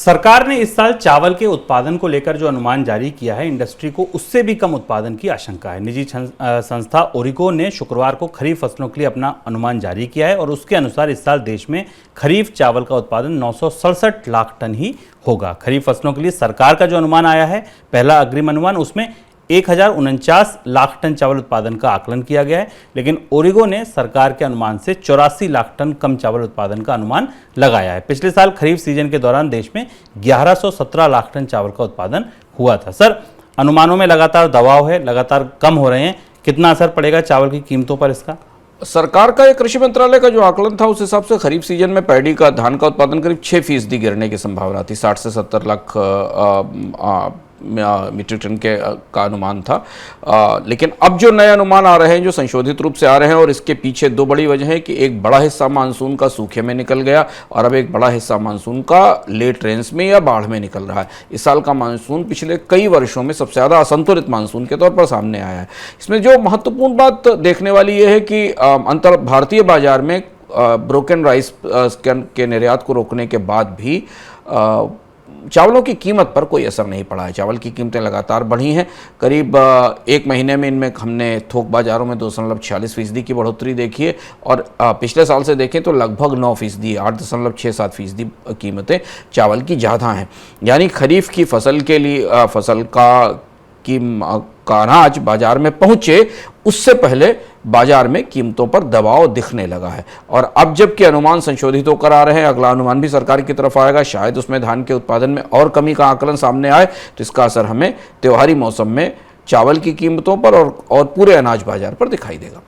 सरकार ने इस साल चावल के उत्पादन को लेकर जो अनुमान जारी किया है, इंडस्ट्री को उससे भी कम उत्पादन की आशंका है। निजी संस्था ओरिको ने शुक्रवार को खरीफ फसलों के लिए अपना अनुमान जारी किया है और उसके अनुसार इस साल देश में खरीफ चावल का उत्पादन 967 लाख टन ही होगा। खरीफ फसलों के लिए सरकार का जो अनुमान आया है, पहला अग्रिम अनुमान, उसमें 1049 लाख टन चावल उत्पादन का आकलन किया गया है, लेकिन ओरिगो ने सरकार के अनुमान से 84 लाख टन कम चावल उत्पादन का अनुमान लगाया है। पिछले साल खरीफ सीजन के दौरान देश में 1117 लाख टन चावल का उत्पादन हुआ था। सर, अनुमानों में लगातार दबाव है, लगातार कम हो रहे हैं, कितना असर पड़ेगा चावल की कीमतों पर इसका? सरकार का, एक कृषि मंत्रालय का जो आकलन था उस हिसाब से खरीफ सीजन में पैडी का, धान का उत्पादन करीब 6% गिरने की संभावना थी। 60 से 70 लाख मीट्रिक टन का अनुमान था। लेकिन अब जो नए अनुमान आ रहे हैं, जो संशोधित रूप से आ रहे हैं, और इसके पीछे दो बड़ी वजह है कि एक बड़ा हिस्सा मानसून का सूखे में निकल गया और अब एक बड़ा हिस्सा मानसून का लेट रेंस में या बाढ़ में निकल रहा है। इस साल का मानसून पिछले कई वर्षों में सबसे ज़्यादा असंतुलित मानसून के तौर पर सामने आया है। इसमें जो महत्वपूर्ण बात देखने वाली ये है कि अंतर भारतीय बाजार में ब्रोकन राइस के निर्यात को रोकने के बाद भी चावलों की कीमत पर कोई असर नहीं पड़ा है। चावल की कीमतें लगातार बढ़ी हैं। करीब एक महीने में इनमें हमने थोक बाजारों में 2.46% की बढ़ोतरी देखी है और पिछले साल से देखें तो लगभग 9%, 8.67% कीमतें चावल की ज़्यादा हैं। यानी खरीफ की फसल के लिए फसल का अनाज बाजार में पहुंचे उससे पहले बाजार में कीमतों पर दबाव दिखने लगा है। और अब जबकि अनुमान संशोधित होकर आ रहे हैं, अगला अनुमान भी सरकार की तरफ आएगा, शायद उसमें धान के उत्पादन में और कमी का आकलन सामने आए, तो इसका असर हमें त्योहारी मौसम में चावल की कीमतों पर और पूरे अनाज बाजार पर दिखाई देगा।